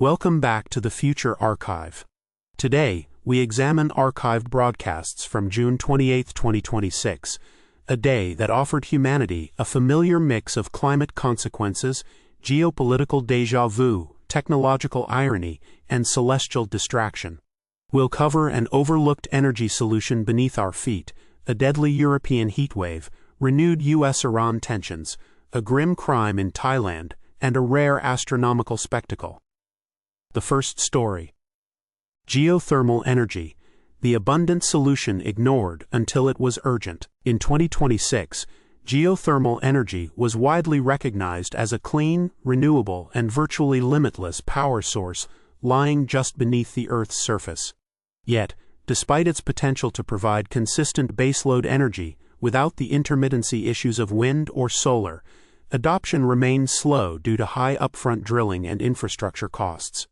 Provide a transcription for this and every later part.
Welcome back to the Future Archive. Today, we examine archived broadcasts from June 28, 2026, a day that offered humanity a familiar mix of climate consequences, geopolitical déjà vu, technological irony, and celestial distraction. We'll cover an overlooked energy solution beneath our feet, a deadly European heatwave, renewed U.S.-Iran tensions, a grim crime in Thailand, and a rare astronomical spectacle. The first story. Geothermal energy, the abundant solution ignored until it was urgent. In 2026, geothermal energy was widely recognized as a clean, renewable, and virtually limitless power source lying just beneath the Earth's surface. Yet, despite its potential to provide consistent baseload energy without the intermittency issues of wind or solar, adoption remained slow due to high upfront drilling and infrastructure costs.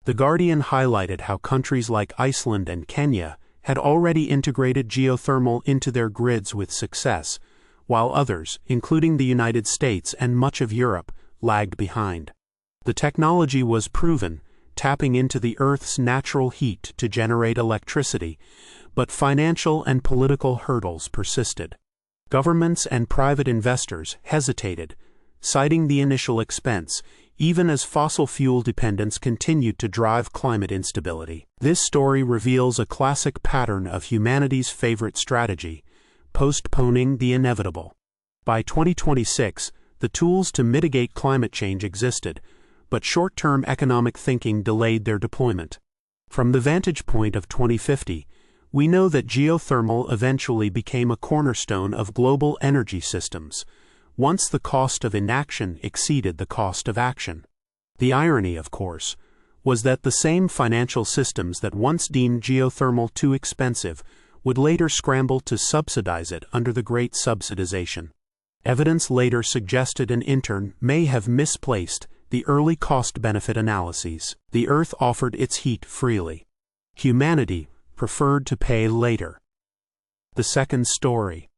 The Guardian highlighted how countries like Iceland and Kenya had already integrated geothermal into their grids with success, while others, including the United States and much of Europe, lagged behind. The technology was proven, tapping into the Earth's natural heat to generate electricity, but financial and political hurdles persisted. Governments and private investors hesitated, citing the initial expense, even as fossil fuel dependence continued to drive climate instability. This story reveals a classic pattern of humanity's favorite strategy, postponing the inevitable. By 2026, the tools to mitigate climate change existed, but short-term economic thinking delayed their deployment. From the vantage point of 2050, we know that geothermal eventually became a cornerstone of global energy systems, once the cost of inaction exceeded the cost of action. The irony, of course, was that the same financial systems that once deemed geothermal too expensive would later scramble to subsidize it under the Great Subsidization. Evidence later suggested an intern may have misplaced the early cost-benefit analyses. The Earth offered its heat freely. Humanity preferred to pay later. The second story.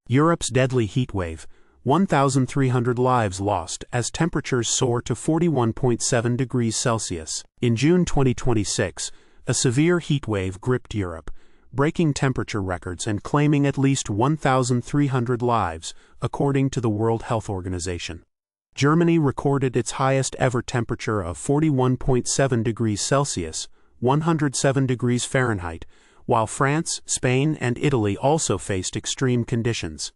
Europe's deadly heatwave, 1,300 lives lost as temperatures soar to 41.7 degrees Celsius. In June 2026, a severe heatwave gripped Europe, breaking temperature records and claiming at least 1,300 lives, according to the World Health Organization. Germany recorded its highest ever temperature of 41.7 degrees Celsius, 107 degrees Fahrenheit, while France, Spain, and Italy also faced extreme conditions.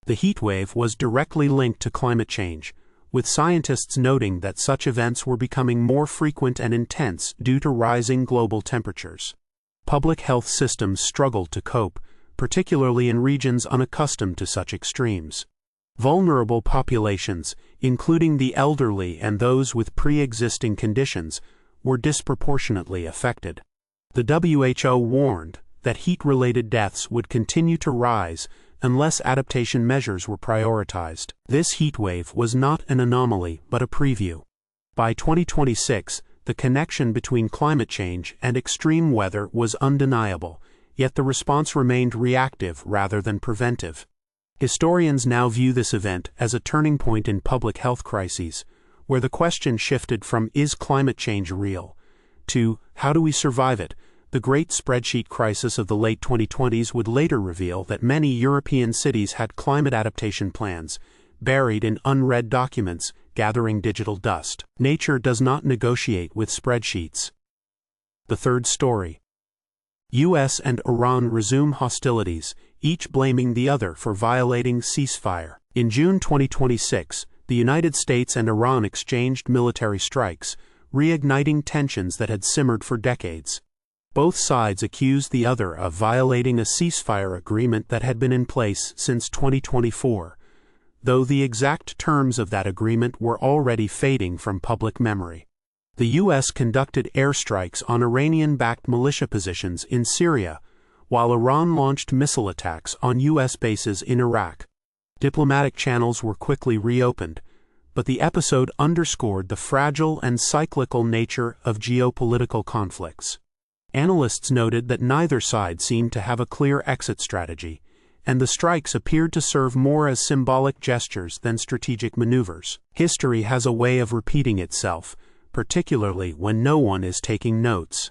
The heatwave was directly linked to climate change, with scientists noting that such events were becoming more frequent and intense due to rising global temperatures. Public health systems struggled to cope, particularly in regions unaccustomed to such extremes. Vulnerable populations, including the elderly and those with pre-existing conditions, were disproportionately affected. The WHO warned that heat-related deaths would continue to rise unless adaptation measures were prioritized. This heatwave was not an anomaly but a preview. By 2026, the connection between climate change and extreme weather was undeniable, yet the response remained reactive rather than preventive. Historians now view this event as a turning point in public health crises, where the question shifted from "is climate change real?" to "how do we survive it?" The great spreadsheet crisis of the late 2020s would later reveal that many European cities had climate adaptation plans, buried in unread documents, gathering digital dust. Nature does not negotiate with spreadsheets. The third story. U.S. and Iran resume hostilities, each blaming the other for violating ceasefire. In June 2026, the United States and Iran exchanged military strikes, reigniting tensions that had simmered for decades. Both sides accused the other of violating a ceasefire agreement that had been in place since 2024, though the exact terms of that agreement were already fading from public memory. The U.S. conducted airstrikes on Iranian-backed militia positions in Syria, while Iran launched missile attacks on U.S. bases in Iraq. Diplomatic channels were quickly reopened, but the episode underscored the fragile and cyclical nature of geopolitical conflicts. Analysts noted that neither side seemed to have a clear exit strategy, and the strikes appeared to serve more as symbolic gestures than strategic maneuvers. History has a way of repeating itself, particularly when no one is taking notes.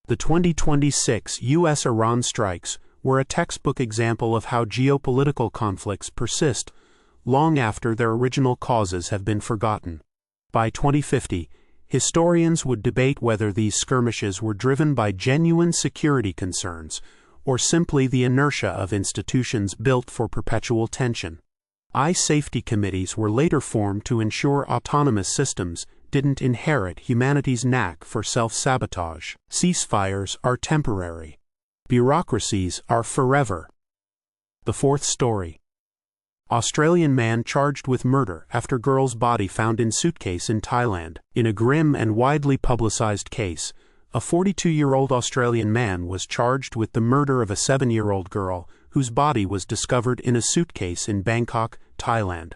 The 2026 U.S.-Iran strikes were a textbook example of how geopolitical conflicts persist long after their original causes have been forgotten. By 2050, historians would debate whether these skirmishes were driven by genuine security concerns or simply the inertia of institutions built for perpetual tension. Safety committees were later formed to ensure autonomous systems didn't inherit humanity's knack for self-sabotage. Ceasefires are temporary. Bureaucracies are forever. The fourth story. Australian man charged with murder after girl's body found in suitcase in Thailand. In a grim and widely publicized case, a 42-year-old Australian man was charged with the murder of a 7-year-old girl whose body was discovered in a suitcase in Bangkok, Thailand.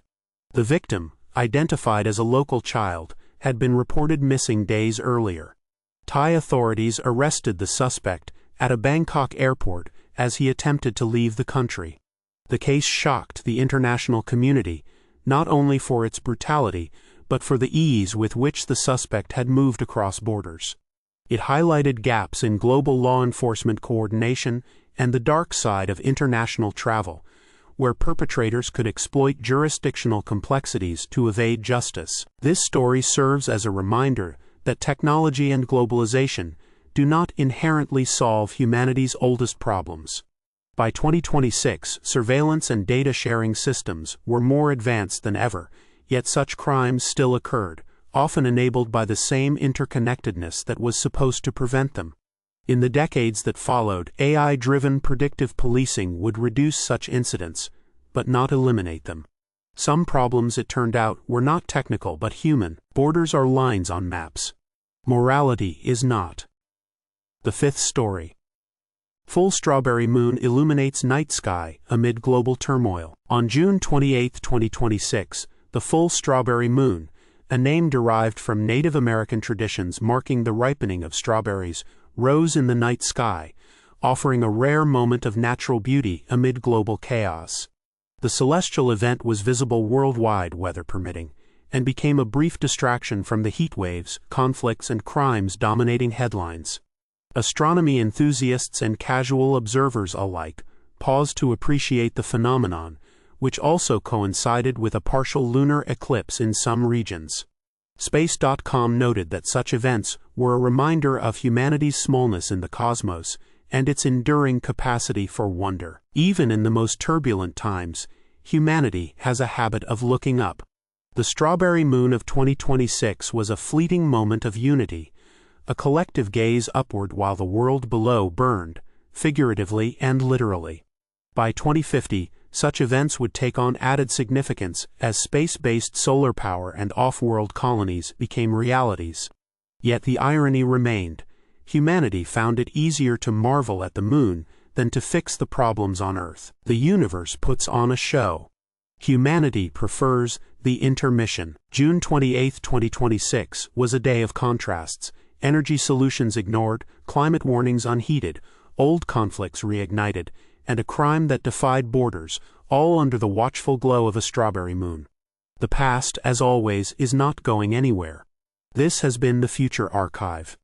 The victim, identified as a local child, had been reported missing days earlier. Thai authorities arrested the suspect at a Bangkok airport as he attempted to leave the country. The case shocked the international community, not only for its brutality, but for the ease with which the suspect had moved across borders. It highlighted gaps in global law enforcement coordination and the dark side of international travel, where perpetrators could exploit jurisdictional complexities to evade justice. This story serves as a reminder that technology and globalization do not inherently solve humanity's oldest problems. By 2026, surveillance and data sharing systems were more advanced than ever, yet such crimes still occurred, often enabled by the same interconnectedness that was supposed to prevent them. In the decades that followed, AI-driven predictive policing would reduce such incidents, but not eliminate them. Some problems, it turned out, were not technical but human. Borders are lines on maps. Morality is not. The fifth story. Full strawberry moon illuminates night sky amid global turmoil. On June 28, 2026, the full strawberry moon, a name derived from Native American traditions marking the ripening of strawberries, rose in the night sky, offering a rare moment of natural beauty amid global chaos. The celestial event was visible worldwide, weather permitting, and became a brief distraction from the heat waves, conflicts, and crimes dominating headlines. Astronomy enthusiasts and casual observers alike paused to appreciate the phenomenon, which also coincided with a partial lunar eclipse in some regions. Space.com noted that such events were a reminder of humanity's smallness in the cosmos and its enduring capacity for wonder. Even in the most turbulent times, humanity has a habit of looking up. The strawberry moon of 2026 was a fleeting moment of unity, a collective gaze upward while the world below burned, figuratively and literally. By 2050, such events would take on added significance as space-based solar power and off-world colonies became realities. Yet the irony remained. Humanity found it easier to marvel at the moon than to fix the problems on Earth. The universe puts on a show. Humanity prefers the intermission. June 28, 2026 was a day of contrasts. Energy solutions ignored, climate warnings unheeded, old conflicts reignited, and a crime that defied borders, all under the watchful glow of a strawberry moon. The past, as always, is not going anywhere. This has been the Future Archive.